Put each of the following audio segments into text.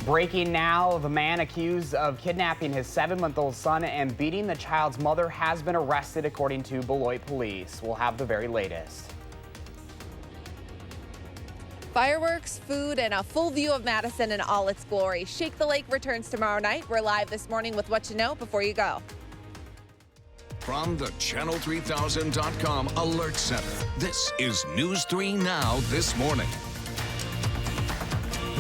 Breaking now, the man accused of kidnapping his 7-month-old son and beating the child's mother has been arrested, according to Beloit police. We'll have the very latest. Fireworks, food, and a full view of Madison in all its glory. Shake the Lake returns tomorrow night. We're live this morning with what you know before you go. From the Channel3000.com Alert Center, this is News 3 Now this morning.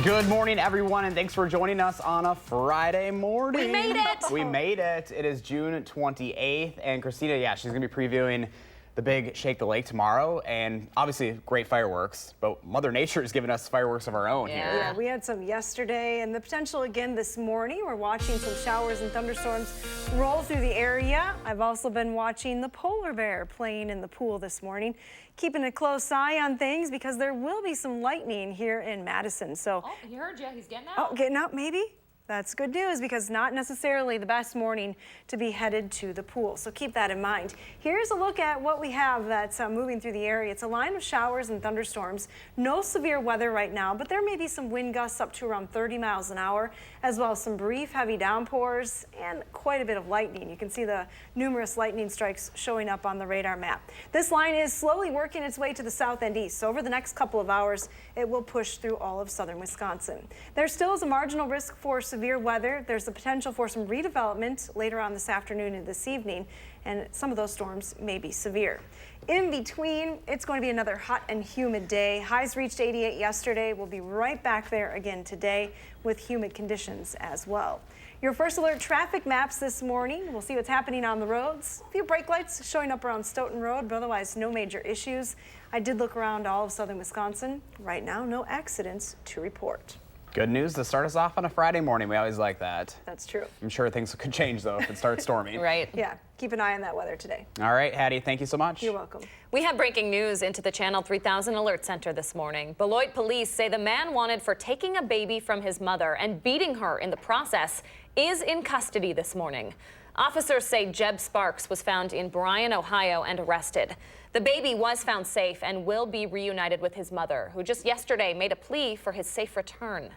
Good morning, everyone, and thanks for joining us on a Friday morning. We made it! We made it. It is June 28th, and Christina, she's going to be previewing the big Shake the Lake tomorrow, and obviously great fireworks, but Mother Nature has given us fireworks of our own here. Yeah, we had some yesterday, and the potential again this morning. We're watching some showers and thunderstorms roll through the area. I've also been watching the polar bear playing in the pool this morning, keeping a close eye on things because there will be some lightning here in Madison. So, oh, he heard you. He's getting out. Oh, getting out, maybe? That's good news because not necessarily the best morning to be headed to the pool. So keep that in mind. Here's a look at what we have that's moving through the area. It's a line of showers and thunderstorms. No severe weather right now, but there may be some wind gusts up to around 30 miles an hour, as well as some brief heavy downpours and quite a bit of lightning. You can see the numerous lightning strikes showing up on the radar map. This line is slowly working its way to the south and east. So over the next couple of hours, it will push through all of southern Wisconsin. There still is a marginal risk for severe weather. There's the potential for some redevelopment later on this afternoon and this evening, and some of those storms may be severe. In between, it's going to be another hot and humid day. Highs reached 88 yesterday. We'll be right back there again today with humid conditions as well. Your first alert traffic maps this morning. We'll see what's happening on the roads. A few brake lights showing up around Stoughton Road, but otherwise no major issues. I did look around all of southern Wisconsin. Right now, no accidents to report. Good news to start us off on a Friday morning. We always like that. That's true. I'm sure things could change, though, if it starts storming. Right. Yeah, keep an eye on that weather today. All right, Hattie, thank you so much. You're welcome. We have breaking news into the Channel 3000 Alert Center this morning. Beloit police say the man wanted for taking a baby from his mother and beating her in the process is in custody this morning. Officers say Jeb Sparks was found in Bryan, Ohio, and arrested. The baby was found safe and will be reunited with his mother, who just yesterday made a plea for his safe return.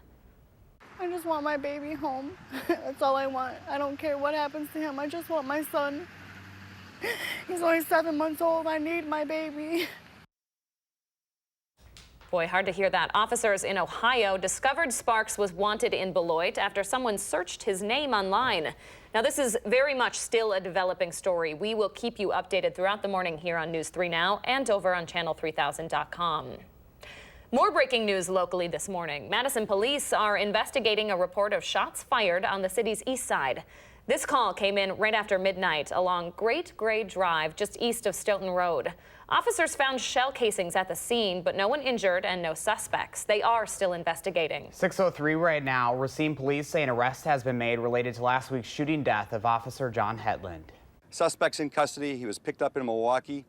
I just want my baby home. That's all I want. I don't care what happens to him. I just want my son. He's only 7 months old. I need my baby. Boy, hard to hear that. Officers in Ohio discovered Sparks was wanted in Beloit after someone searched his name online. Now, this is very much still a developing story. We will keep you updated throughout the morning here on News 3 Now and over on Channel3000.com. More breaking news locally this morning. Madison police are investigating a report of shots fired on the city's east side. This call came in right after midnight along Great Gray Drive, just east of Stoughton Road. Officers found shell casings at the scene, but no one injured and no suspects. They are still investigating. 6:03 right now. Racine police say an arrest has been made related to last week's shooting death of Officer John Hetland. Suspect's in custody. He was picked up in Milwaukee.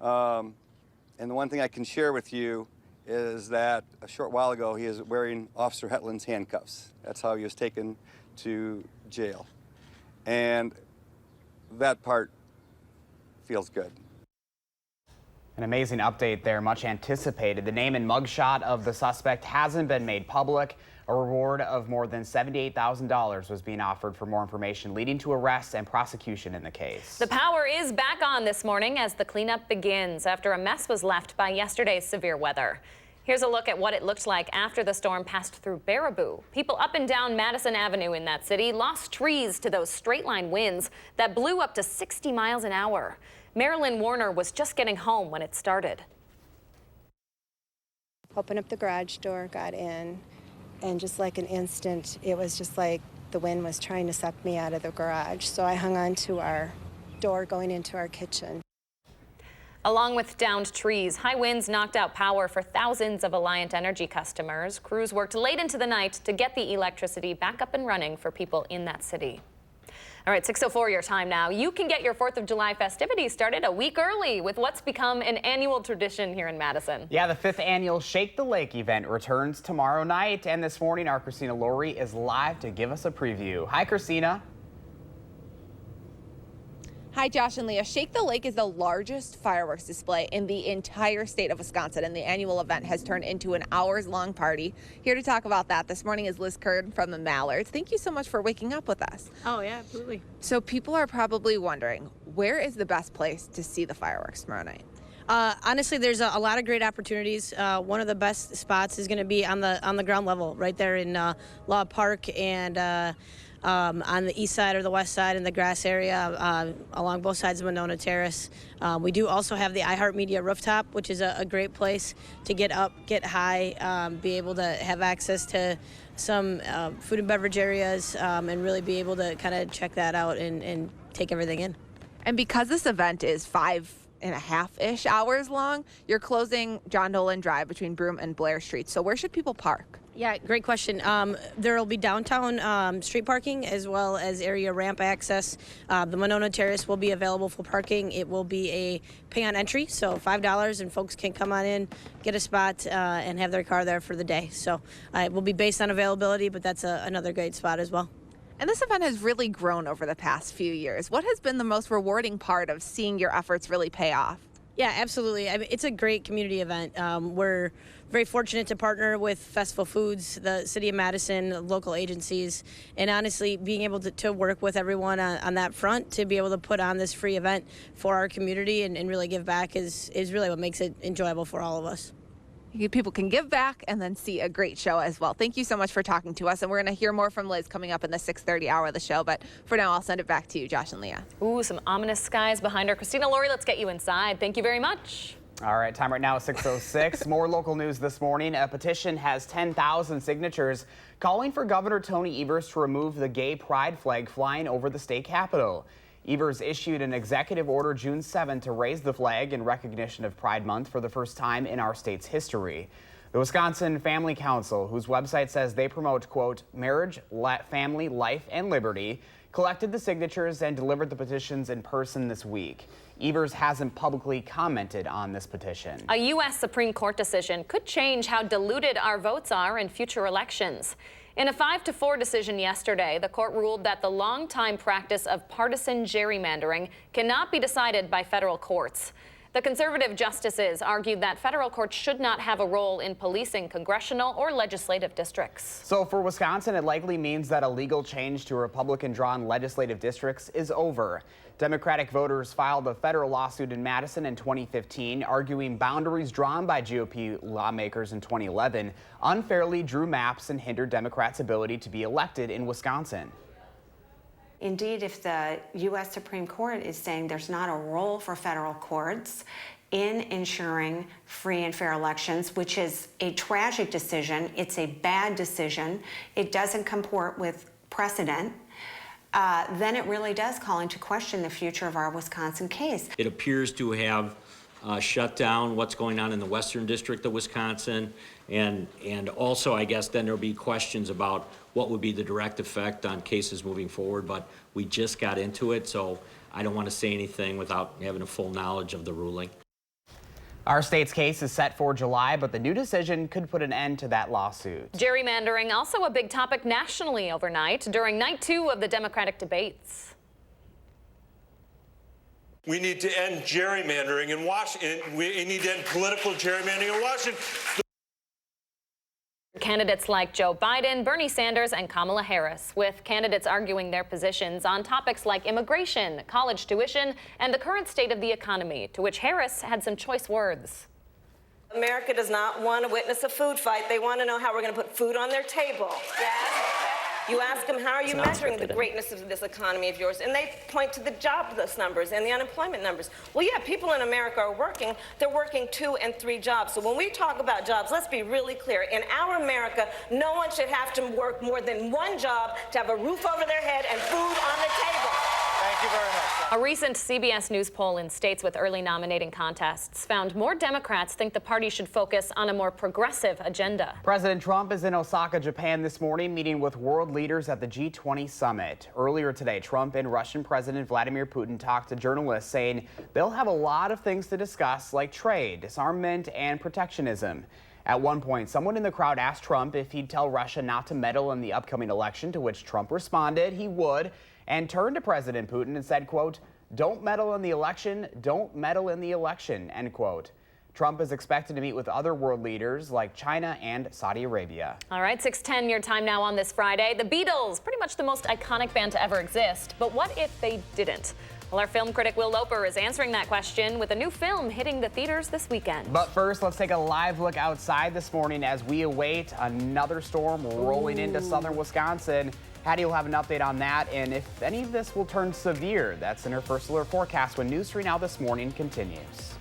And the one thing I can share with you is that a short while ago he is wearing Officer Hetland's handcuffs. That's how he was taken to jail. And that part feels good. An amazing update there, much anticipated. The name and mugshot of the suspect hasn't been made public. A reward of more than $78,000 was being offered for more information, leading to arrests and prosecution in the case. The power is back on this morning as the cleanup begins after a mess was left by yesterday's severe weather. Here's a look at what it looked like after the storm passed through Baraboo. People up and down Madison Avenue in that city lost trees to those straight-line winds that blew up to 60 miles an hour. Marilyn Warner was just getting home when it started. Opened up the garage door, got in, and just like an instant, it was just like the wind was trying to suck me out of the garage. So I hung on to our door going into our kitchen. Along with downed trees, high winds knocked out power for thousands of Alliant Energy customers. Crews worked late into the night to get the electricity back up and running for people in that city. All right, 6:04 your time now. You can get your 4th of July festivities started a week early with what's become an annual tradition here in Madison. Yeah, the 5th annual Shake the Lake event returns tomorrow night. And this morning, our Christina Laurie is live to give us a preview. Hi, Christina. Hi, Josh and Leah. Shake the Lake is the largest fireworks display in the entire state of Wisconsin, and the annual event has turned into an hours-long party. Here to talk about that this morning is Liz Kern from the Mallards. Thank you so much for waking up with us. Oh, yeah, absolutely. So people are probably wondering, where is the best place to see the fireworks tomorrow night? Honestly, there's a lot of great opportunities. One of the best spots is going to be on the ground level, right there in Law Park and on the east side or the west side in the grass area along both sides of Monona Terrace. We do also have the iHeartMedia rooftop, which is a great place to get up, get high, be able to have access to some food and beverage areas, and really be able to kind of check that out and take everything in. And because this event is 5.5-ish hours long, you're closing John Dolan Drive between Broome and Blair Street. So where should people park? Yeah, great question. There will be downtown street parking as well as area ramp access. The Monona Terrace will be available for parking. It will be a pay on entry, so $5, and folks can come on in, get a spot, and have their car there for the day. So it will be based on availability, but that's another great spot as well. And this event has really grown over the past few years. What has been the most rewarding part of seeing your efforts really pay off? Yeah, absolutely. I mean, it's a great community event. We're very fortunate to partner with Festival Foods, the City of Madison, local agencies, and honestly, being able to work with everyone on that front to be able to put on this free event for our community and really give back is really what makes it enjoyable for all of us. People can give back and then see a great show as well. Thank you so much for talking to us. And we're going to hear more from Liz coming up in the 6:30 hour of the show. But for now, I'll send it back to you, Josh and Leah. Ooh, some ominous skies behind her. Christina, Lori, let's get you inside. Thank you very much. All right, time right now is 6:06. More local news this morning. A petition has 10,000 signatures calling for Governor Tony Evers to remove the gay pride flag flying over the state capitol. Evers issued an executive order June 7 to raise the flag in recognition of Pride Month for the first time in our state's history. The Wisconsin Family Council, whose website says they promote, quote, marriage, family, life, and liberty, collected the signatures and delivered the petitions in person this week. Evers hasn't publicly commented on this petition. A U.S. Supreme Court decision could change how diluted our votes are in future elections. In a 5-4 decision yesterday, the court ruled that the longtime practice of partisan gerrymandering cannot be decided by federal courts. The conservative justices argued that federal courts should not have a role in policing congressional or legislative districts. So for Wisconsin, it likely means that a legal change to Republican-drawn legislative districts is over. Democratic voters filed a federal lawsuit in Madison in 2015, arguing boundaries drawn by GOP lawmakers in 2011 unfairly drew maps and hindered Democrats' ability to be elected in Wisconsin. Indeed, if the U.S. Supreme Court is saying there's not a role for federal courts in ensuring free and fair elections, which is a tragic decision, it's a bad decision, it doesn't comport with precedent, then it really does call into question the future of our Wisconsin case. It appears to have shut down what's going on in the Western District of Wisconsin, and also, I guess, then there'll be questions about what would be the direct effect on cases moving forward, but we just got into it, so I don't want to say anything without having a full knowledge of the ruling. Our state's case is set for July, but the new decision could put an end to that lawsuit. Gerrymandering, also a big topic nationally overnight during night 2 of the Democratic debates. We need to end gerrymandering in Washington. We need to end political gerrymandering in Washington. Candidates like Joe Biden, Bernie Sanders, and Kamala Harris, with candidates arguing their positions on topics like immigration, college tuition, and the current state of the economy, to which Harris had some choice words. America does not want to witness a food fight. They want to know how we're going to put food on their table. Yes? You ask them, how are you measuring the greatness of this economy of yours? And they point to the jobless numbers and the unemployment numbers. Well, yeah, people in America are working. They're working 2 and 3 jobs. So when we talk about jobs, let's be really clear. In our America, no one should have to work more than 1 job to have a roof over their head and food on the table. Thank you very much. A recent CBS News poll in states with early nominating contests found more Democrats think the party should focus on a more progressive agenda. President Trump is in Osaka, Japan this morning, meeting with world leaders at the G20 summit. Earlier today, Trump and Russian President Vladimir Putin talked to journalists, saying they'll have a lot of things to discuss, like trade, disarmament, and protectionism. At one point, someone in the crowd asked Trump if he'd tell Russia not to meddle in the upcoming election, to which Trump responded he would, and turned to President Putin and said, quote, "Don't meddle in the election, don't meddle in the election," end quote. Trump is expected to meet with other world leaders like China and Saudi Arabia. All right, 6:10 your time now on this Friday. The Beatles, pretty much the most iconic band to ever exist. But what if they didn't? Well, our film critic Will Loper is answering that question with a new film hitting the theaters this weekend. But first, let's take a live look outside this morning as we await another storm rolling into southern Wisconsin. Hattie will have an update on that and if any of this will turn severe. That's in her First Alert forecast when News 3 Now This Morning continues.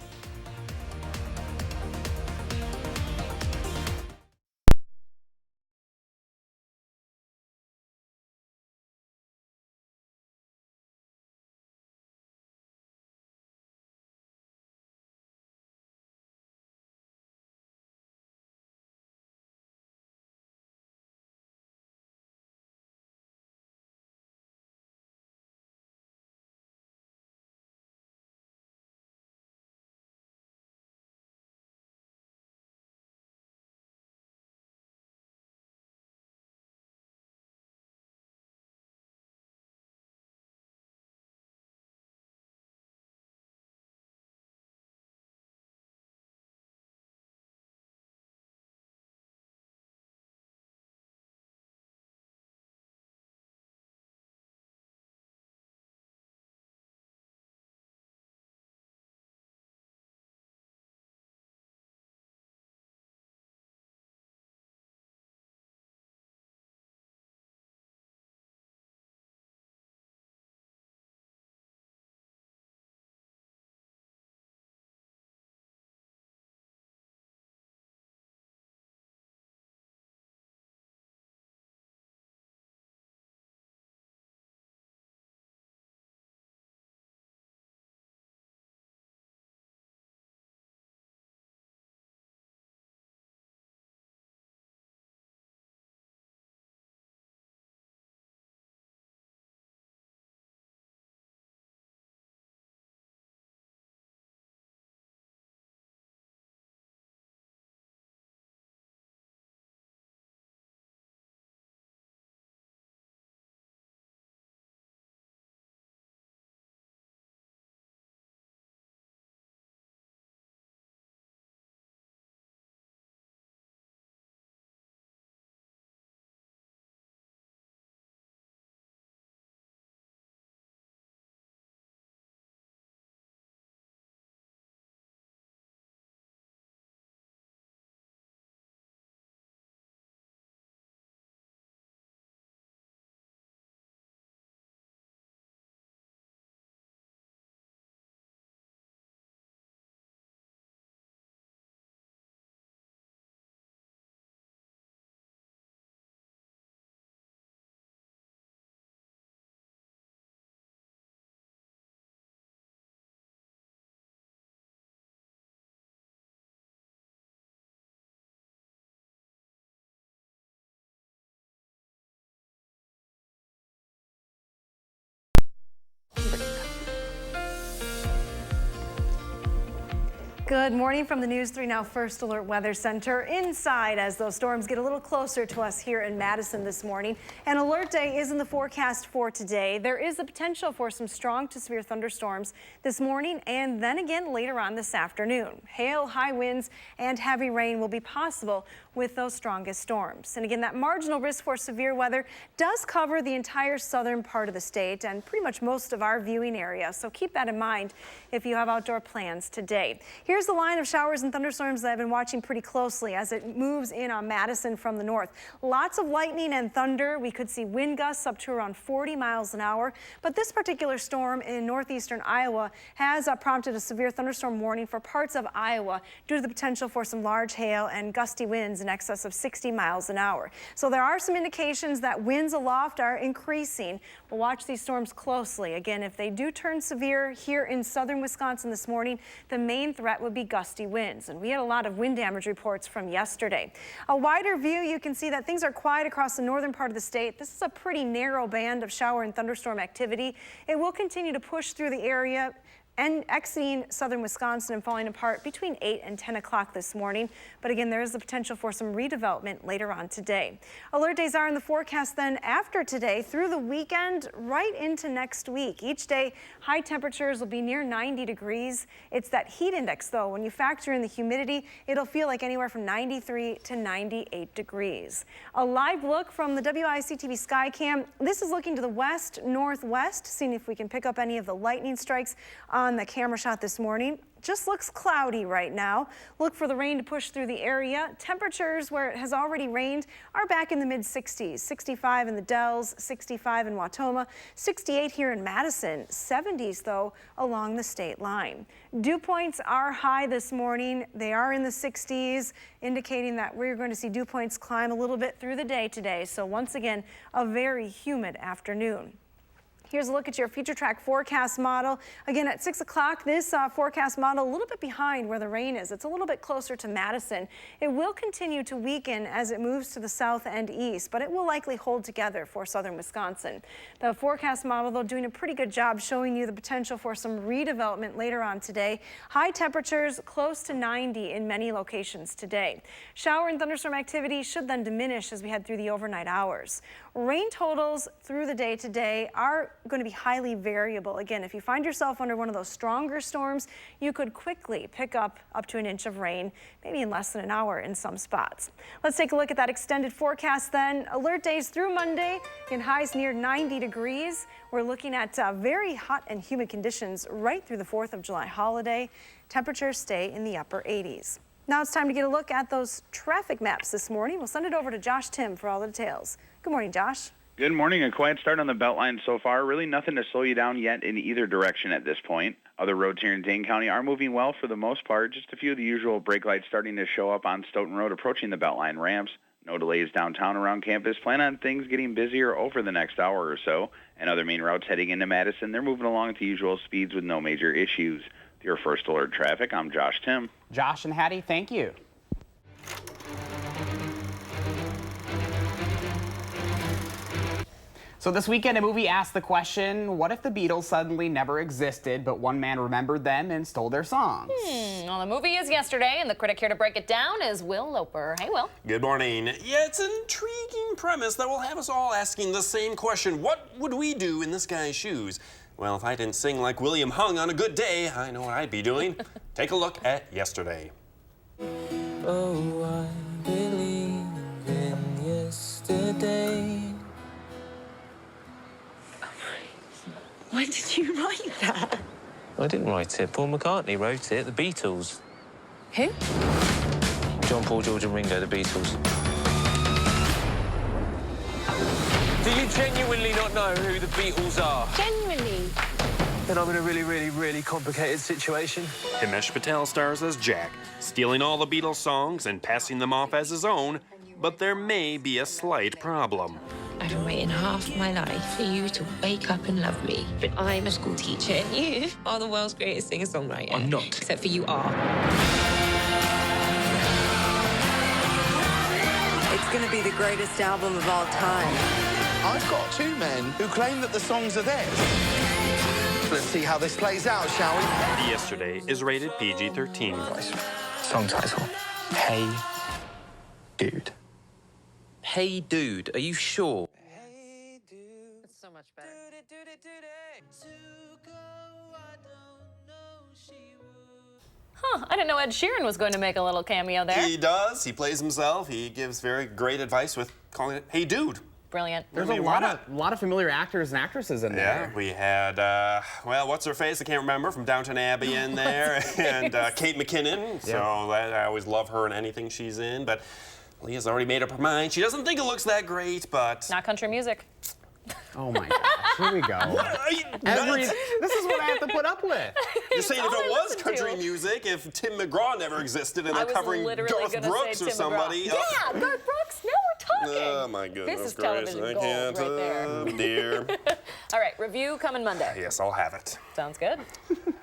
Good morning from the News 3 Now First Alert Weather Center. Inside as those storms get a little closer to us here in Madison this morning. An alert day is in the forecast for today. There is the potential for some strong to severe thunderstorms this morning and then again later on this afternoon. Hail, high winds, and heavy rain will be possible with those strongest storms. And again, that marginal risk for severe weather does cover the entire southern part of the state and pretty much most of our viewing area. So keep that in mind if you have outdoor plans today. Here's the line of showers and thunderstorms that I've been watching pretty closely as it moves in on Madison from the north. Lots of lightning and thunder. We could see wind gusts up to around 40 miles an hour. But this particular storm in northeastern Iowa has prompted a severe thunderstorm warning for parts of Iowa due to the potential for some large hail and gusty winds in excess of 60 miles an hour. So there are some indications that winds aloft are increasing. We'll watch these storms closely. Again, if they do turn severe here in southern Wisconsin this morning, the main threat would be gusty winds. And we had a lot of wind damage reports from yesterday. A wider view, you can see that things are quiet across the northern part of the state. This is a pretty narrow band of shower and thunderstorm activity. It will continue to push through the area and exiting southern Wisconsin and falling apart between 8 and 10 o'clock this morning. But again, there is the potential for some redevelopment later on today. Alert days are in the forecast then after today through the weekend right into next week. Each day, high temperatures will be near 90 degrees. It's that heat index, though. When you factor in the humidity, it'll feel like anywhere from 93 to 98 degrees. A live look from the WISC-TV sky cam. This is looking to the west-northwest, seeing if we can pick up any of the lightning strikes on the camera shot this morning. Just looks cloudy right now. Look for the rain to push through the area. Temperatures where it has already rained are back in the mid-60s. 65 in the Dells, 65 in Wautoma, 68 here in Madison, 70s though along the state line. Dew points are high this morning. They are in the 60s, indicating that we're going to see dew points climb a little bit through the day today. So once again, a very humid afternoon. Here's a look at your future track forecast model. Again, at 6 o'clock, this forecast model a little bit behind where the rain is. It's a little bit closer to Madison. It will continue to weaken as it moves to the south and east, but it will likely hold together for southern Wisconsin. The forecast model, though, doing a pretty good job showing you the potential for some redevelopment later on today. High temperatures close to 90 in many locations today. Shower and thunderstorm activity should then diminish as we head through the overnight hours. Rain totals through the day today are going to be highly variable. Again, if you find yourself under one of those stronger storms, you could quickly pick up to an inch of rain, maybe in less than an hour in some spots. Let's take a look at that extended forecast then. Alert days through Monday in highs near 90 degrees. We're looking at very hot and humid conditions right through the 4th of July holiday. Temperatures stay in the upper 80s. Now it's time to get a look at those traffic maps this morning. We'll send it over to Josh Tim for all the details. Good morning, Josh. Good morning. A quiet start on the Beltline so far. Really nothing to slow you down yet in either direction at this point. Other roads here in Dane County are moving well for the most part. Just a few of the usual brake lights starting to show up on Stoughton Road approaching the Beltline ramps. No delays downtown around campus. Plan on things getting busier over the next hour or so. And other main routes heading into Madison, they're moving along at the usual speeds with no major issues. With your first alert traffic, I'm Josh Tim. Josh and Hattie, thank you. So this weekend, a movie asked the question, what if the Beatles suddenly never existed, but one man remembered them and stole their songs? Well, the movie is yesterday, and the critic here to break it down is Will Loper. Hey, Will. Good morning. Yeah, it's an intriguing premise that will have us all asking the same question. What would we do in this guy's shoes? Well, if I didn't sing like William Hung on a good day, I know what I'd be doing. Take a look at Yesterday. Oh, I believe in yesterday. When did you write that? I didn't write it. Paul McCartney wrote it. The Beatles. Who? John, Paul, George and Ringo, the Beatles. Do you genuinely not know who the Beatles are? Genuinely. Then I'm in a really complicated situation. Himesh Patel stars as Jack, stealing all the Beatles songs and passing them off as his own, but there may be a slight problem. I've been waiting half my life for you to wake up and love me. But I'm a school teacher and you are the world's greatest singer-songwriter. I'm not. Except for you are. It's going to be the greatest album of all time. I've got two men who claim that the songs are theirs. Let's see how this plays out, shall we? Yesterday is rated PG-13. Song title. Hey Dude. Hey Dude, are you sure? It's so much better. Huh, I didn't know Ed Sheeran was going to make a little cameo there. He does. He plays himself. He gives very great advice with calling it Hey Dude. Brilliant. There's a lot of familiar actors and actresses in there. Yeah, we had, well, what's her face? I can't remember, from Downton Abbey in there, and Kate McKinnon. So I always love her in anything she's in, but Leah's already made up her mind. She doesn't think it looks that great, but... Not country music. Oh my gosh, here we go. What? Are you this is what I have to put up with. You're saying if it was country music, if Tim McGraw never existed and they're covering Garth Brooks or somebody. Yeah, Garth Brooks, now we're talking. Oh my goodness This is gracious. television I gold can't, right there. dear. All right, review coming Monday. Yes, I'll have it. Sounds good.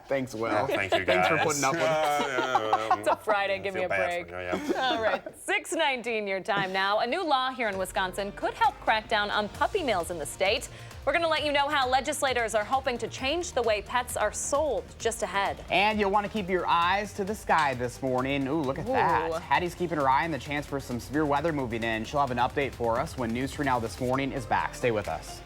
Thanks, Will. Oh, thank you, guys. Thanks for putting up with it. It's a Friday, give me a break. All right, 6:19 your time now. A new law here in Wisconsin could help crack down on puppy mills in the state. We're going to let you know how legislators are hoping to change the way pets are sold just ahead. And you'll want to keep your eyes to the sky this morning. Ooh, look at that. Hattie's keeping her eye on the chance for some severe weather moving in. She'll have an update for us when News 3 Now This Morning is back. Stay with us.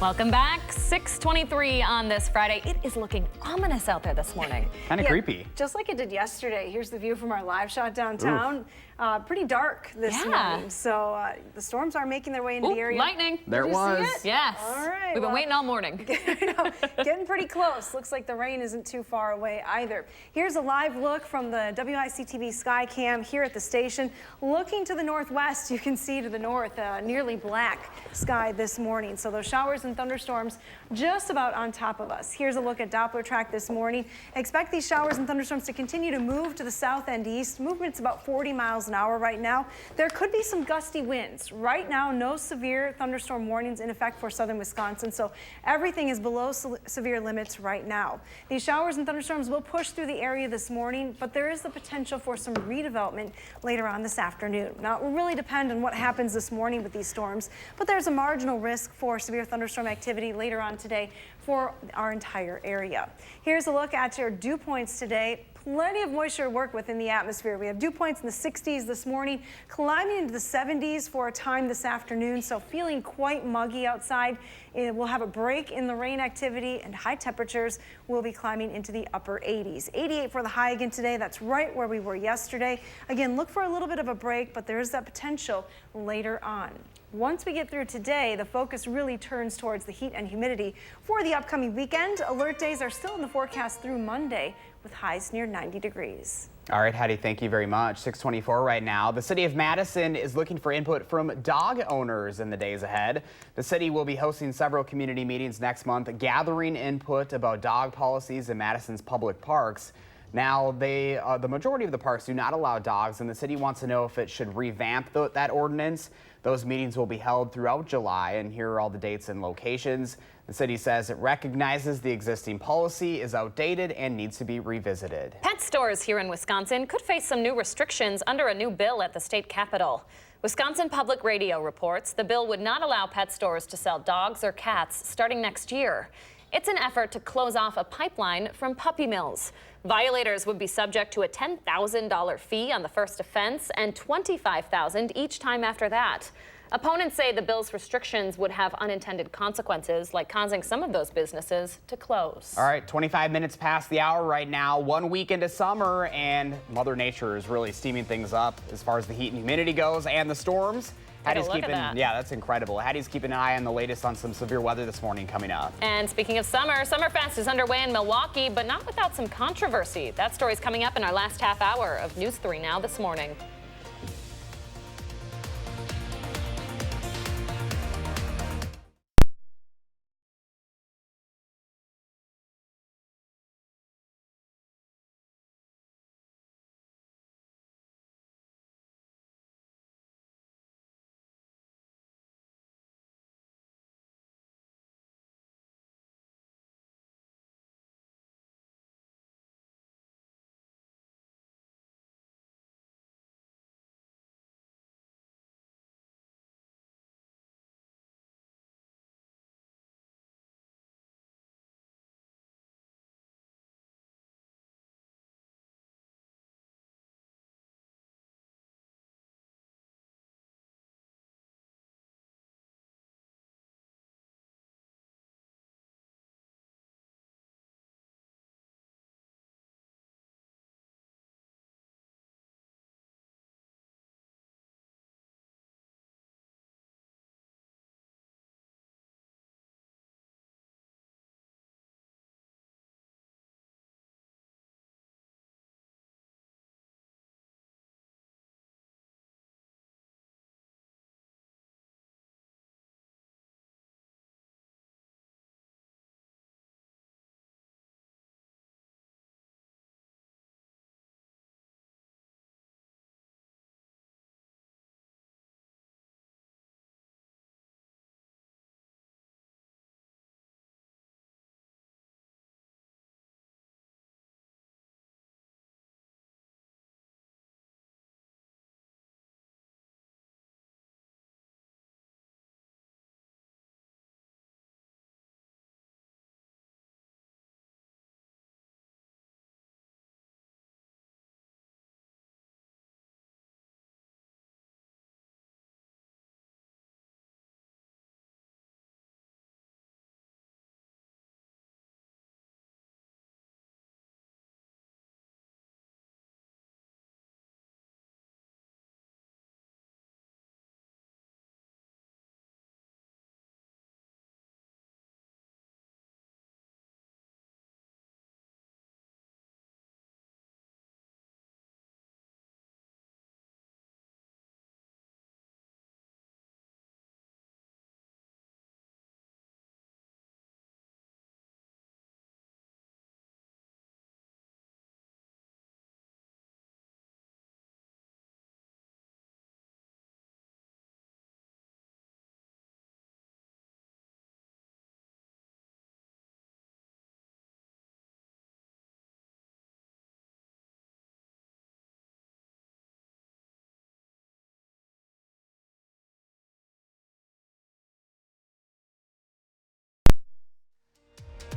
Welcome back. 6:23 on this Friday. It is looking ominous out there this morning. Kind of creepy. Just like it did yesterday. Here's the view from our live shot downtown. Pretty dark this morning. So the storms are making their way into the area. Lightning. There it was. Yes. All right. We've been waiting all morning. Getting pretty close. Looks like the rain isn't too far away either. Here's a live look from the WISC-TV sky cam here at the station. Looking to the northwest, you can see to the north nearly black sky this morning. So those showers and thunderstorms just about on top of us. Here's a look at Doppler track this morning. Expect these showers and thunderstorms to continue to move to the south and east. Movement's about 40 miles an hour right now. There could be some gusty winds. Right now, no severe thunderstorm warnings in effect for southern Wisconsin, so everything is below severe limits right now. These showers and thunderstorms will push through the area this morning, but there is the potential for some redevelopment later on this afternoon. Now, it will really depend on what happens this morning with these storms, but there's a marginal risk for severe thunderstorm activity later on today for our entire area. Here's a look at your dew points today. Plenty of moisture to work with in the atmosphere. We have dew points in the 60s this morning, climbing into the 70s for a time this afternoon, so feeling quite muggy outside. We'll have a break in the rain activity, and high temperatures will be climbing into the upper 80s. 88 for the high again today. That's right where we were yesterday. Again, look for a little bit of a break, but there is that potential later on. Once we get through today, the focus really turns towards the heat and humidity. For the upcoming weekend, alert days are still in the forecast through Monday with highs near 90 degrees. All right, Hattie, thank you very much. 6:24 right now. The city of Madison is looking for input from dog owners in the days ahead. The city will be hosting several community meetings next month, gathering input about dog policies in Madison's public parks. Now, the majority of the parks do not allow dogs, and the city wants to know if it should revamp that ordinance. Those meetings will be held throughout July, and here are all the dates and locations. The city says it recognizes the existing policy is outdated and needs to be revisited. Pet stores here in Wisconsin could face some new restrictions under a new bill at the state capitol. Wisconsin Public Radio reports the bill would not allow pet stores to sell dogs or cats starting next year. It's an effort to close off a pipeline from puppy mills. Violators would be subject to a $10,000 fee on the first offense and $25,000 each time after that. Opponents say the bill's restrictions would have unintended consequences, like causing some of those businesses to close. All right, 25 minutes past the hour right now, 1 week into summer, and Mother Nature is really steaming things up as far as the heat and humidity goes and the storms. Hattie's keeping, yeah, that's incredible. Hattie's keeping an eye on the latest on some severe weather this morning coming up. And speaking of summer, Summerfest is underway in Milwaukee, but not without some controversy. That story's coming up in our last half hour of News 3 Now this morning.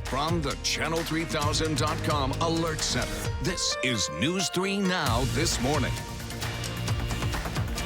From the Channel3000.com Alert Center, this is News 3 Now this morning.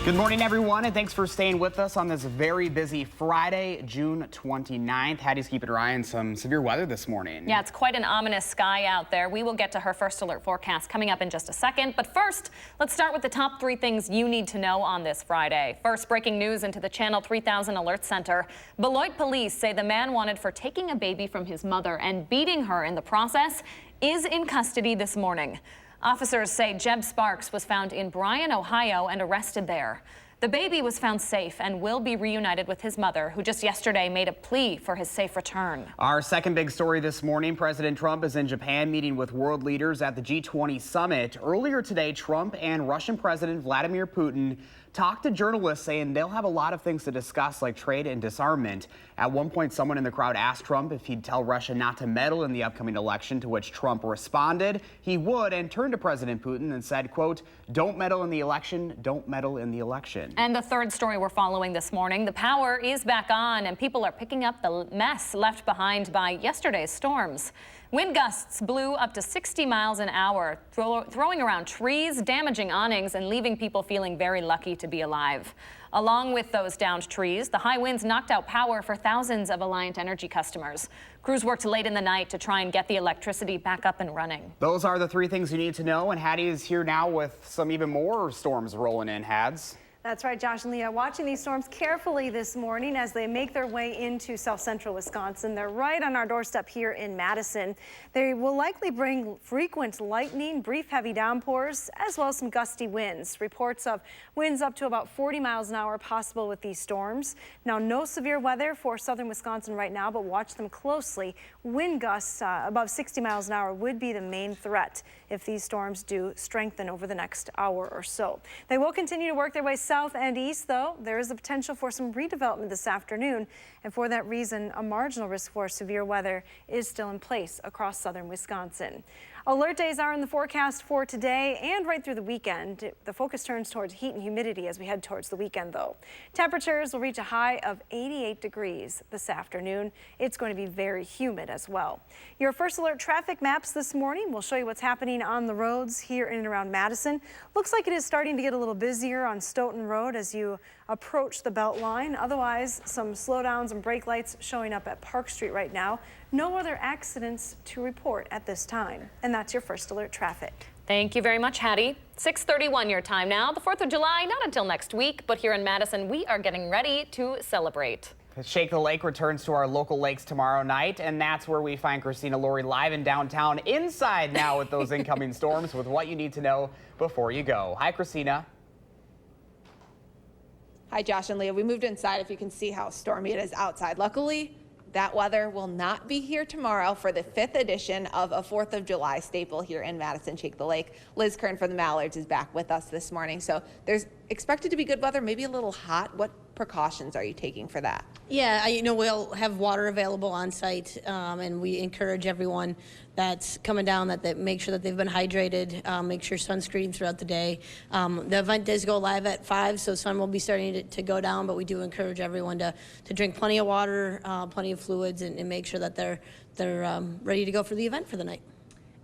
Good morning, everyone, and thanks for staying with us on this very busy Friday, June 29th. Hattie's keeping her eye on some severe weather this morning. Yeah, it's quite an ominous sky out there. We will get to her first alert forecast coming up in just a second. But first, let's start with the top 3 things you need to know on this Friday. First, breaking news into the Channel 3000 Alert Center. Beloit police say the man wanted for taking a baby from his mother and beating her in the process is in custody this morning. Officers say Jeb Sparks was found in Bryan, Ohio, and arrested there. The baby was found safe and will be reunited with his mother, who just yesterday made a plea for his safe return. Our second big story this morning, President Trump is in Japan meeting with world leaders at the G20 summit. Earlier today, Trump and Russian President Vladimir Putin talked to journalists saying they'll have a lot of things to discuss, like trade and disarmament. At one point, someone in the crowd asked Trump if he'd tell Russia not to meddle in the upcoming election, to which Trump responded he would, and turned to President Putin and said, quote, "Don't meddle in the election, don't meddle in the election." And the third story we're following this morning, the power is back on and people are picking up the mess left behind by yesterday's storms. Wind gusts blew up to 60 miles an hour, throwing around trees, damaging awnings, and leaving people feeling very lucky to be alive. Along with those downed trees, the high winds knocked out power for thousands of Alliant Energy customers. Crews worked late in the night to try and get the electricity back up and running. Those are the 3 things you need to know, and Hattie is here now with some even more storms rolling in, Hads. That's right, Josh and Leah. Watching these storms carefully this morning as they make their way into south central Wisconsin. They're right on our doorstep here in Madison. They will likely bring frequent lightning, brief heavy downpours, as well as some gusty winds. Reports of winds up to about 40 miles an hour possible with these storms. Now, no severe weather for southern Wisconsin right now, but watch them closely. Wind gusts above 60 miles an hour would be the main threat if these storms do strengthen over the next hour or so. They will continue to work their way south and east, though. There is a potential for some redevelopment this afternoon, and for that reason, a marginal risk for severe weather is still in place across southern Wisconsin. Alert days are in the forecast for today and right through the weekend. The focus turns towards heat and humidity as we head towards the weekend, though. Temperatures will reach a high of 88 degrees this afternoon. It's going to be very humid as well. Your first alert traffic maps this morning will show you what's happening on the roads here in and around Madison. Looks like it is starting to get a little busier on Stoughton Road as you approach the Beltline. Otherwise, some slowdowns and brake lights showing up at Park Street right now. No other accidents to report at this time. And that's your first alert traffic. Thank you very much, Hattie. 6:31 your time now. The 4th of July, not until next week, but here in Madison, we are getting ready to celebrate. Shake the Lake returns to our local lakes tomorrow night, and that's where we find Christina Laurie live in downtown, inside now with those incoming storms, with what you need to know before you go. Hi, Christina. Hi, Josh and Leah. We moved inside if you can see how stormy it is outside. Luckily, that weather will not be here tomorrow for the 5th edition of a 4th of July staple here in Madison, Shake the Lake. Liz Kern from the Mallards is back with us this morning. So there's expected to be good weather, maybe a little hot. What precautions are you taking for that? Yeah, we'll have water available on site, and we encourage everyone that's coming down that make sure that they've been hydrated, make sure sunscreen throughout the day. The event does go live at 5, so sun will be starting to go down, but we do encourage everyone to drink plenty of water, plenty of fluids, and make sure that they're ready to go for the event for the night.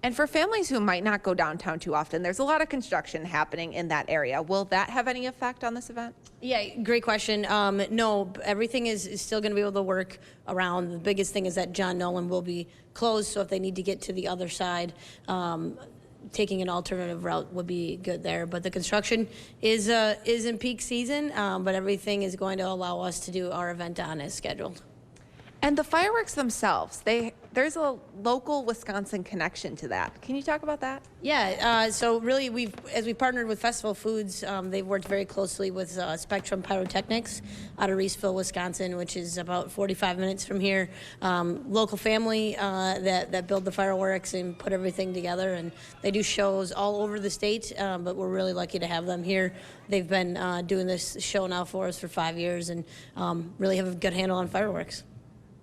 And for families who might not go downtown too often, there's a lot of construction happening in that area. Will that have any effect on this event? Yeah, great question. No, everything is still going to be able to work around. The biggest thing is that John Nolan will be closed, so if they need to get to the other side, taking an alternative route would be good there. But the construction is in peak season, but everything is going to allow us to do our event on as scheduled. And the fireworks themselves, there's a local Wisconsin connection to that. Can you talk about that? Yeah, so really as we partnered with Festival Foods, they've worked very closely with Spectrum Pyrotechnics out of Reeseville, Wisconsin, which is about 45 minutes from here. Local family that build the fireworks and put everything together, and they do shows all over the state, but we're really lucky to have them here. They've been doing this show now for us for 5 years and really have a good handle on fireworks.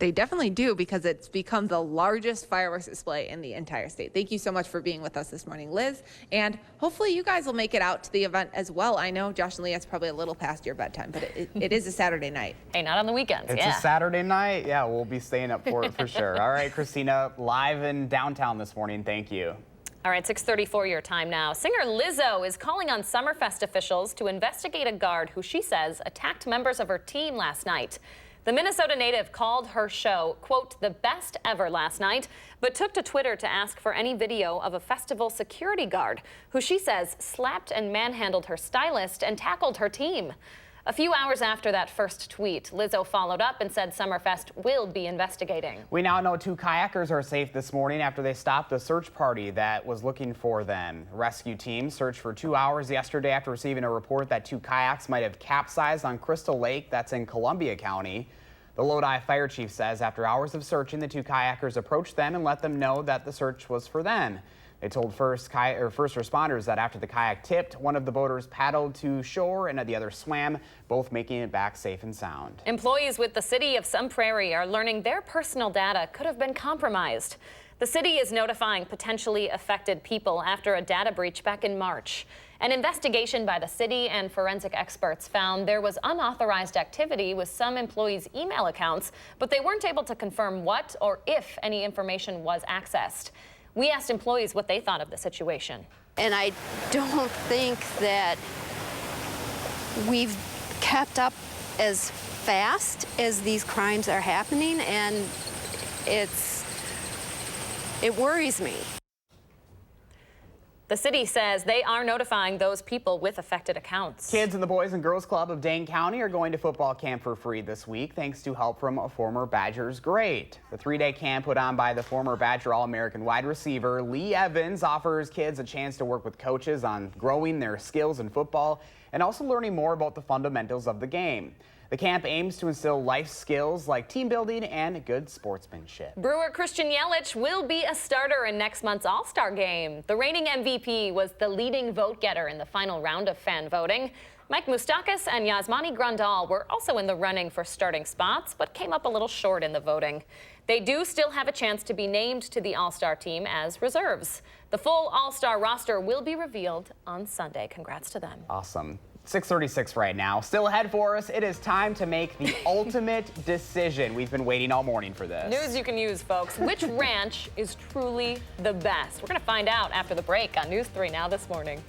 They definitely do, because it's become the largest fireworks display in the entire state. Thank you so much for being with us this morning, Liz. And hopefully you guys will make it out to the event as well. I know, Josh and Leah, it's probably a little past your bedtime, but it is a Saturday night. Hey, not on the weekends. It's a Saturday night. Yeah, we'll be staying up for it for sure. All right, Christina, live in downtown this morning. Thank you. All right, 6:34 your time now. Singer Lizzo is calling on Summerfest officials to investigate a guard who she says attacked members of her team last night. The Minnesota native called her show, quote, the best ever last night, but took to Twitter to ask for any video of a festival security guard who she says slapped and manhandled her stylist and tackled her team. A few hours after that first tweet, Lizzo followed up and said Summerfest will be investigating. We now know 2 kayakers are safe this morning after they stopped a search party that was looking for them. Rescue teams searched for 2 hours yesterday after receiving a report that 2 kayaks might have capsized on Crystal Lake, that's in Columbia County. The Lodi fire chief says after hours of searching, the 2 kayakers approached them and let them know that the search was for them. They told first responders that after the kayak tipped, one of the boaters paddled to shore and the other swam, both making it back safe and sound. Employees with the city of Sun Prairie are learning their personal data could have been compromised. The city is notifying potentially affected people after a data breach back in March. An investigation by the city and forensic experts found there was unauthorized activity with some employees' email accounts, but they weren't able to confirm what or if any information was accessed. We asked employees what they thought of the situation. And I don't think that we've kept up as fast as these crimes are happening, and it worries me. The city says they are notifying those people with affected accounts. Kids in the Boys and Girls Club of Dane County are going to football camp for free this week thanks to help from a former Badgers great. The 3-day camp put on by the former Badger All-American wide receiver Lee Evans offers kids a chance to work with coaches on growing their skills in football and also learning more about the fundamentals of the game. The camp aims to instill life skills like team building and good sportsmanship. Brewer Christian Yelich will be a starter in next month's All-Star game. The reigning MVP was the leading vote getter in the final round of fan voting. Mike Moustakas and Yasmani Grandal were also in the running for starting spots, but came up a little short in the voting. They do still have a chance to be named to the All-Star team as reserves. The full All-Star roster will be revealed on Sunday. Congrats to them. Awesome. 6:36 right now. Still ahead for us, it is time to make the ultimate decision. We've been waiting all morning for this. News you can use, folks. Which ranch is truly the best? We're going to find out after the break on News 3 Now this morning.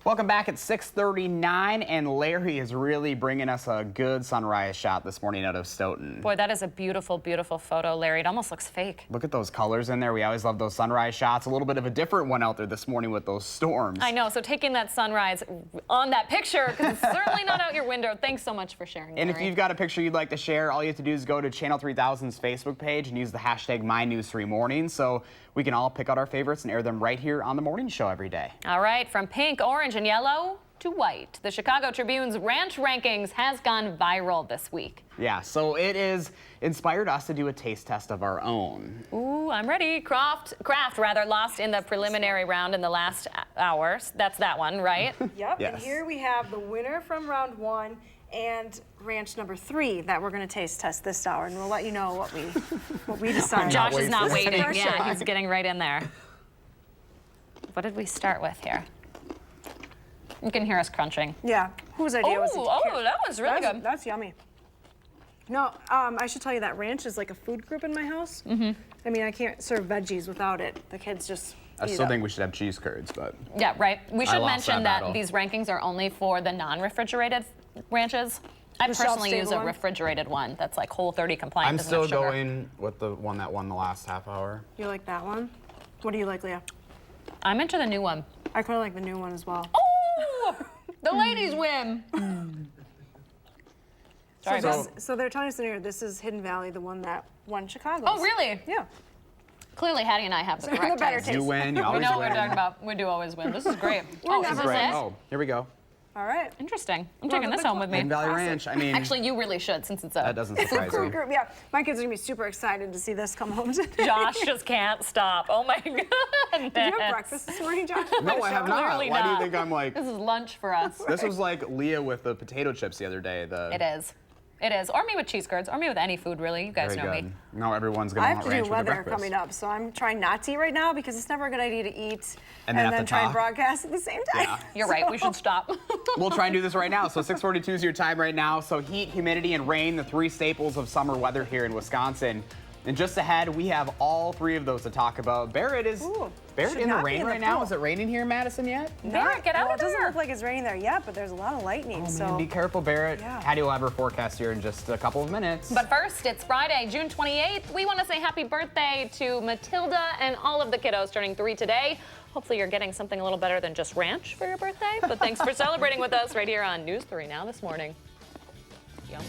Welcome back at 6:39, and Larry is really bringing us a good sunrise shot this morning out of Stoughton. Boy, that is a beautiful, beautiful photo, Larry. It almost looks fake. Look at those colors in there. We always love those sunrise shots. A little bit of a different one out there this morning with those storms. I know, so taking that sunrise on that picture, because it's certainly not out your window. Thanks so much for sharing, And Larry. if you've got a picture you'd like to share, all you have to do is go to Channel 3000's Facebook page and use the hashtag MyNews3Morning so we can all pick out our favorites and air them right here on the morning show every day. All right, from pink, orange, and yellow to white, the Chicago Tribune's ranch rankings has gone viral this week. Yeah, so it is inspired us to do a taste test of our own. Ooh, I'm ready. Kraft lost in the preliminary round in the last hour. That's that one, right? Yep, Yes. and here we have the winner from round 1 and ranch number 3 that we're going to taste test this hour, and we'll let you know what we decide. Josh is not waiting. Pressure. Yeah, he's getting right in there. What did we start with here? You can hear us crunching. Yeah, whose idea was it? Oh, that one's really good. That's yummy. No, I should tell you that ranch is like a food group in my house. Mm-hmm. I mean, I can't serve veggies without it. The kids just I eat still it think we should have cheese curds, but Yeah, right. We I should lost mention that that battle. these rankings are only for the non-refrigerated ranches. I The personally use a shelf-stable one? refrigerated one that's like Whole30 compliant. I'm doesn't still have sugar. going with the one that won the last half hour. You like that one? What do you like, Leah? I'm into the new one. I kind of like the new one as well. Oh, the ladies win. Sorry, So they're telling us in here, this is Hidden Valley, the one that won Chicago. Oh, really? Yeah. Clearly, Hattie and I have the So the correct better taste. taste. You win. You We always know what win. we're talking about. We do always win. This is great. We're Oh, never is this Great. it? Oh, here we go. All right. Interesting. I'm Well, taking the this home with me. Hidden Valley Ranch. I mean, Actually, you really should, since it's a that doesn't It's a surprise food me. group, yeah. My kids are gonna be super excited to see this come home today. Josh just can't stop. Oh my goodness. Did you have breakfast this morning, Josh? No, I have not. Clearly Why do you not. think I'm like? This is lunch for us. This was like Leah with the potato chips the other day. It is. It is. Or me with cheese curds. Or me with any food, really. You guys Very know good. me. Now everyone's I gonna have want to do ranch with their weather breakfast. coming up, so I'm trying not to eat right now because it's never a good idea to eat And then have to try and talk. broadcast at the same time. Yeah. You're right. We should stop. We'll try and do this right now. So 6:42 is your time right now. So heat, humidity, and rain, the 3 staples of summer weather here in Wisconsin. And just ahead, we have all 3 of those to talk about. Barrett is Barrett should in the not be rain in the right now. pool. Is it raining here in Madison yet? Barrett, get out Well, of it doesn't there. look like it's raining there yet, but there's a lot of lightning. Oh, so man, be careful, Barrett. Yeah. Hattie will have her forecast here in just a couple of minutes. But first, it's Friday, June 28th. We want to say happy birthday to Matilda and all of the kiddos turning 3 today. Hopefully you're getting something a little better than just ranch for your birthday. But thanks for celebrating with us right here on News 3 Now this morning. Yum.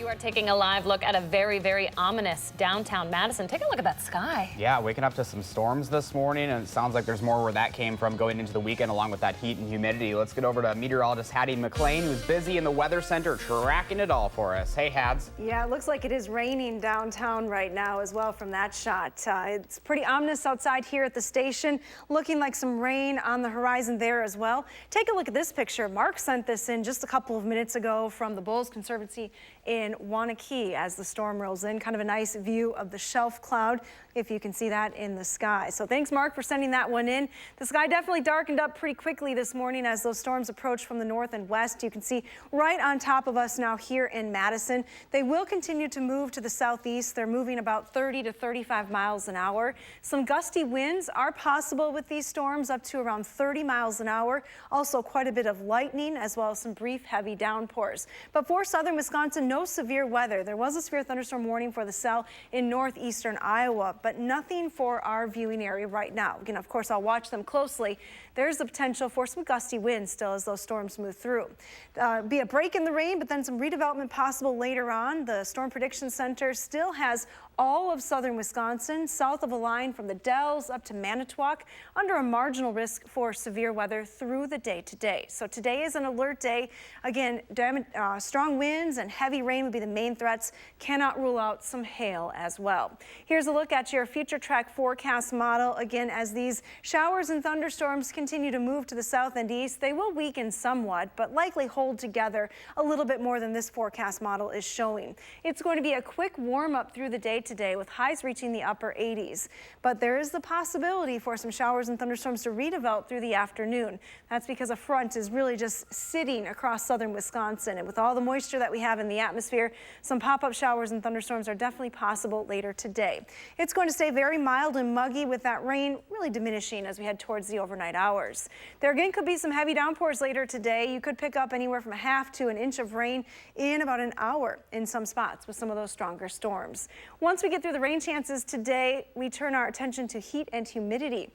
You are taking a live look at a very, very ominous downtown Madison. Take a look at that sky. Yeah, waking up to some storms this morning, and it sounds like there's more where that came from going into the weekend, along with that heat and humidity. Let's get over to meteorologist Hattie McLean, who's busy in the weather center tracking it all for us. Hey, Hads. Yeah, it looks like it is raining downtown right now as well from that shot. It's pretty ominous outside here at the station, looking like some rain on the horizon there as well. Take a look at this picture. Mark sent this in just a couple of minutes ago from the Bulls Conservancy in Wanakee as the storm rolls in. Kind of a nice view of the shelf cloud, if you can see that in the sky. So thanks, Mark, for sending that one in. The sky definitely darkened up pretty quickly this morning as those storms approach from the north and west. You can see right on top of us now here in Madison. They will continue to move to the southeast. They're moving about 30 to 35 miles an hour. Some gusty winds are possible with these storms, up to around 30 miles an hour. Also quite a bit of lightning, as well as some brief heavy downpours. But for southern Wisconsin, no severe weather. There was a severe thunderstorm warning for the cell in northeastern Iowa, but nothing for our viewing area right now. Again, of course, I'll watch them closely. There's the potential for some gusty winds still as those storms move through. Be a break in the rain, but then some redevelopment possible later on. The Storm Prediction Center still has all of southern Wisconsin, south of a line from the Dells up to Manitowoc, under a marginal risk for severe weather through the day today. So today is an alert day. Again, strong winds and heavy rain would be the main threats. Cannot rule out some hail as well. Here's a look at your future track forecast model. Again, as these showers and thunderstorms continue to move to the south and east, they will weaken somewhat, but likely hold together a little bit more than this forecast model is showing. It's going to be a quick warm up through the day today, with highs reaching the upper 80s. But there is the possibility for some showers and thunderstorms to redevelop through the afternoon. That's because a front is really just sitting across southern Wisconsin. And with all the moisture that we have in the atmosphere, some pop-up showers and thunderstorms are definitely possible later today. It's going to stay very mild and muggy, with that rain really diminishing as we head towards the overnight hours. There again could be some heavy downpours later today. You could pick up anywhere from a half to an inch of rain in about an hour in some spots with some of those stronger storms. Once we get through the rain chances today, we turn our attention to heat and humidity.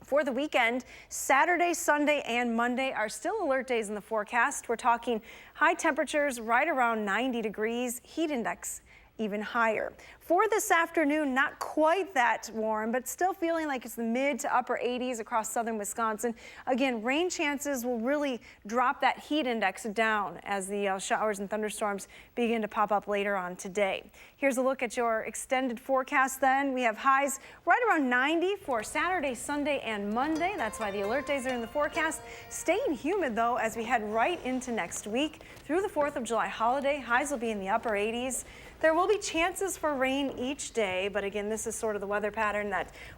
For the weekend, Saturday, Sunday, and Monday are still alert days in the forecast. We're talking high temperatures right around 90 degrees, heat index even higher. For this afternoon, not quite that warm, but still feeling like it's the mid to upper 80s across southern Wisconsin. Again, rain chances will really drop that heat index down as the showers and thunderstorms begin to pop up later on today. Here's a look at your extended forecast then. We have highs right around 90 for Saturday, Sunday, and Monday. That's why the alert days are in the forecast. Staying humid, though, as we head right into next week. Through the 4th of July holiday, highs will be in the upper 80s. There will be chances for rain each day, but again, this is sort of the weather pattern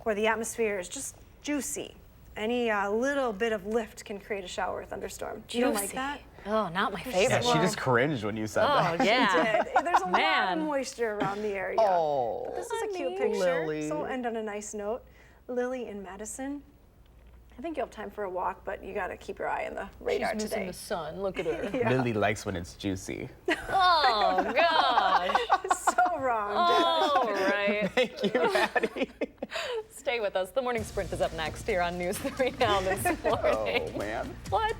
where the atmosphere is just juicy. Any little bit of lift can create a shower or thunderstorm. Juicy. You don't like that? Oh, not my favorite. Yeah, she just cringed when you said that. Oh, yeah. She did. There's a lot of moisture around the area. Oh, but this is a cute picture, so we'll end on a nice note. Lily in Madison. I think you'll have time for a walk, but you got to keep your eye on the radar She's today. missing the sun. Look at her. Yeah. Lily likes when it's juicy. Oh, gosh. So wrong. All right. Thank you, Patty. Stay with us. The Morning Sprint is up next here on News 3 Now this morning. Oh, man. What?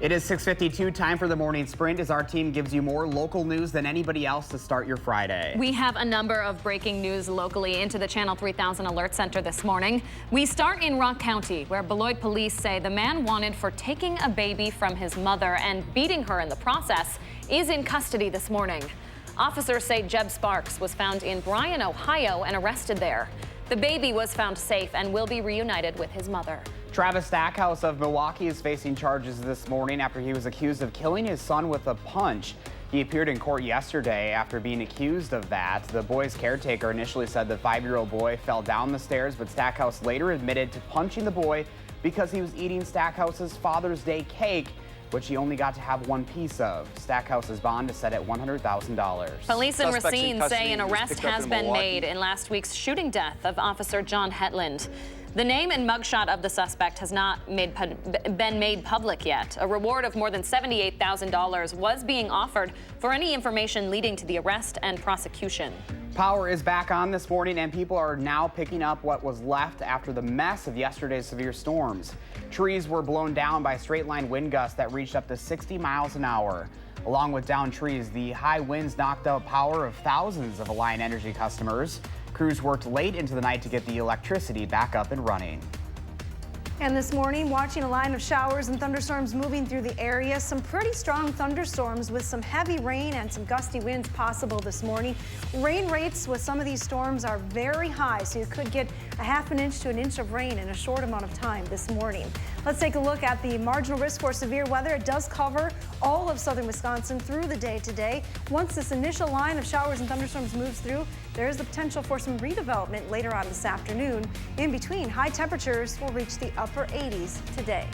It is 6:52, time for the morning sprint as our team gives you more local news than anybody else to start your Friday. We have a number of breaking news locally into the Channel 3000 Alert Center this morning. We start in Rock County, where Beloit police say the man wanted for taking a baby from his mother and beating her in the process is in custody this morning. Officers say Jeb Sparks was found in Bryan, Ohio, and arrested there. The baby was found safe and will be reunited with his mother. Travis Stackhouse of Milwaukee is facing charges this morning after he was accused of killing his son with a punch. He appeared in court yesterday after being accused of that. The boy's caretaker initially said the 5-year-old boy fell down the stairs, but Stackhouse later admitted to punching the boy because he was eating Stackhouse's Father's Day cake, which he only got to have one piece of. Stackhouse's bond is set at $100,000. Police in Suspects in Racine custody say an was arrest picked up has in been Milwaukee. made in last week's shooting death of Officer John Hetland. The name and mugshot of the suspect has not been made public yet. A reward of more than $78,000 was being offered for any information leading to the arrest and prosecution. Power is back on this morning, and people are now picking up what was left after the mess of yesterday's severe storms. Trees were blown down by straight-line wind gusts that reached up to 60 miles an hour. Along with downed trees, the high winds knocked out power of thousands of Alliant Energy customers. Crews worked late into the night to get the electricity back up and running. And this morning, watching a line of showers and thunderstorms moving through the area. Some pretty strong thunderstorms with some heavy rain and some gusty winds possible this morning. Rain rates with some of these storms are very high, so you could get a half an inch to an inch of rain in a short amount of time this morning. Let's take a look at the marginal risk for severe weather. It does cover all of southern Wisconsin through the day today. Once this initial line of showers and thunderstorms moves through, there is the potential for some redevelopment later on this afternoon. In between, high temperatures will reach the upper 80s today.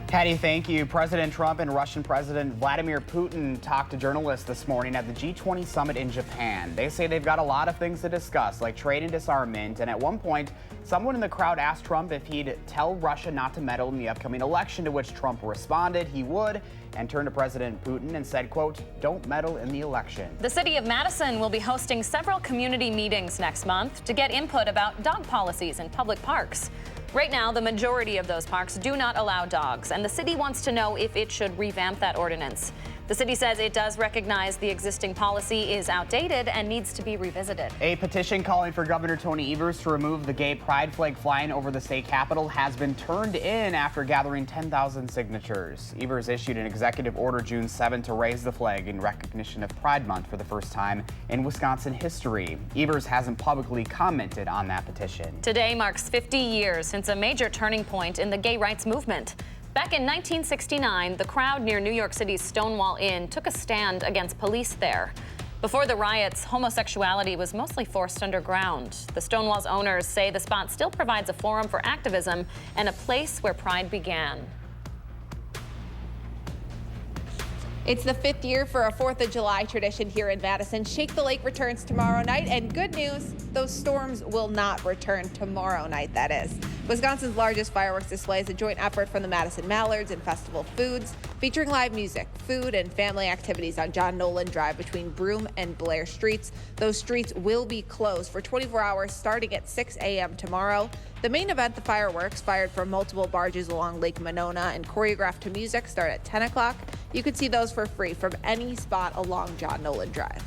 Patty, thank you. President Trump and Russian President Vladimir Putin talked to journalists this morning at the G20 summit in Japan. They say they've got a lot of things to discuss, like trade and disarmament. And at one point, someone in the crowd asked Trump if he'd tell Russia not to meddle in the upcoming election, to which Trump responded he would, and turned to President Putin and said, quote, "Don't meddle in the election." The city of Madison will be hosting several community meetings next month to get input about dog policies in public parks. Right now, the majority of those parks do not allow dogs, and the city wants to know if it should revamp that ordinance. The city says it does recognize the existing policy is outdated and needs to be revisited. A petition calling for Governor Tony Evers to remove the gay pride flag flying over the state capitol has been turned in after gathering 10,000 signatures. Evers issued an executive order June 7 to raise the flag in recognition of Pride Month for the first time in Wisconsin history. Evers hasn't publicly commented on that petition. Today marks 50 years since a major turning point in the gay rights movement. Back in 1969, the crowd near New York City's Stonewall Inn took a stand against police there. Before the riots, homosexuality was mostly forced underground. The Stonewall's owners say the spot still provides a forum for activism and a place where pride began. It's the 5th year for a 4th of July tradition here in Madison. Shake the Lake returns tomorrow night, and good news, those storms will not return tomorrow night, that is. Wisconsin's largest fireworks display is a joint effort from the Madison Mallards and Festival Foods, featuring live music, food, and family activities on John Nolan Drive between Broome and Blair Streets. Those streets will be closed for 24 hours starting at 6 a.m. tomorrow. The main event, the fireworks, fired from multiple barges along Lake Monona and choreographed to music, start at 10 o'clock. You can see those for free from any spot along John Nolan Drive.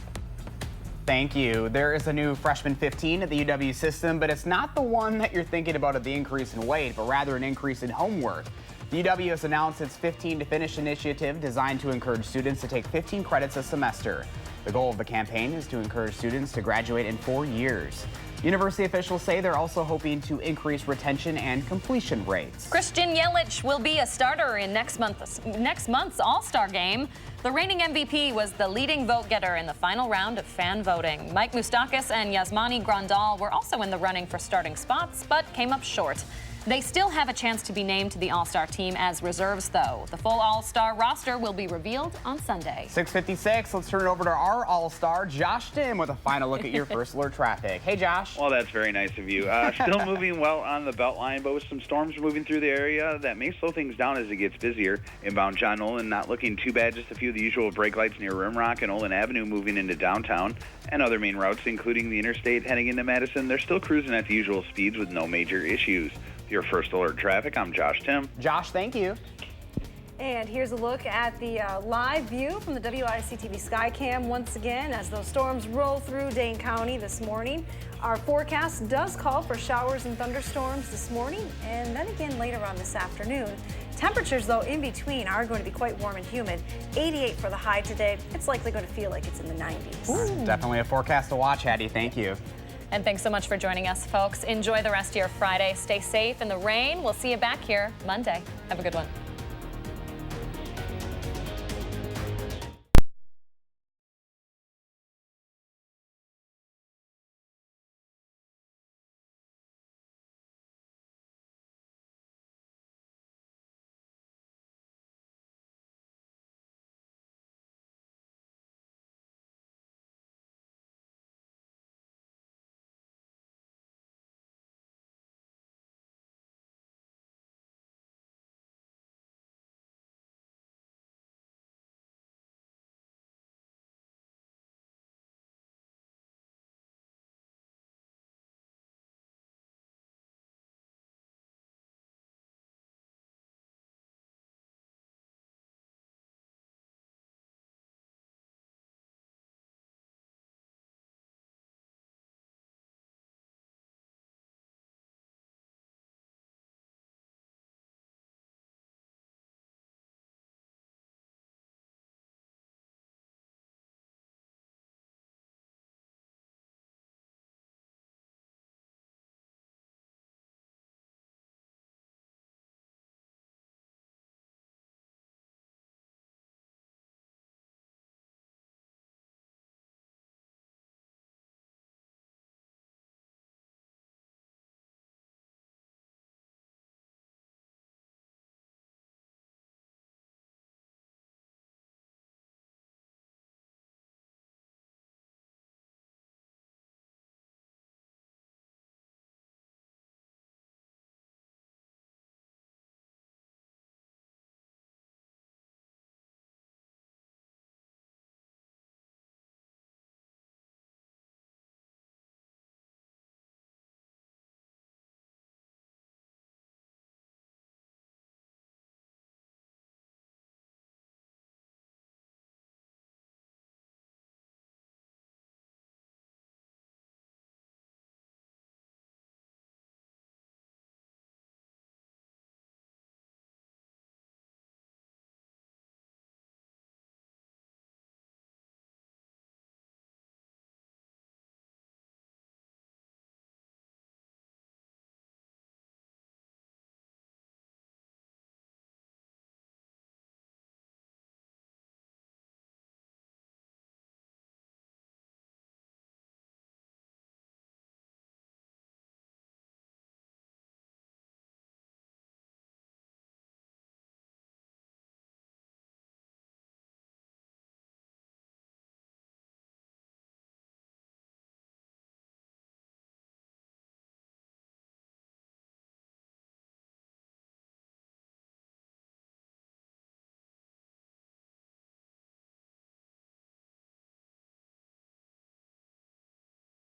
Thank you. There is a new freshman 15 at the UW system, but it's not the one that you're thinking about at the increase in weight, but rather an increase in homework. The UW has announced its 15 to Finish initiative designed to encourage students to take 15 credits a semester. The goal of the campaign is to encourage students to graduate in 4 years. University officials say they're also hoping to increase retention and completion rates. Christian Yelich will be a starter in next month's All-Star game. The reigning MVP was the leading vote getter in the final round of fan voting. Mike Moustakas and Yasmani Grandal were also in the running for starting spots, but came up short. They still have a chance to be named to the All-Star team as reserves, though. The full All-Star roster will be revealed on Sunday. 6:56, let's turn it over to our All-Star, Josh Dim, with a final look at your first alert traffic. Hey, Josh. Well, that's very nice of you. Still moving well on the Beltline, but with some storms moving through the area, that may slow things down as it gets busier. Inbound John Nolan not looking too bad, just a few of the usual brake lights near Rimrock and Olin Avenue moving into downtown. And other main routes, including the interstate heading into Madison, they're still cruising at the usual speeds with no major issues. Your first alert traffic, I'm Josh Tim. Josh, thank you. And here's a look at the live view from the WISC-TV Skycam once again as those storms roll through Dane County this morning. Our forecast does call for showers and thunderstorms this morning and then again later on this afternoon. Temperatures, though, in between are going to be quite warm and humid. 88 for the high today. It's likely going to feel like it's in the 90s. Ooh. Definitely a forecast to watch, Hattie. Thank you. And thanks so much for joining us, folks. Enjoy the rest of your Friday. Stay safe in the rain. We'll see you back here Monday. Have a good one.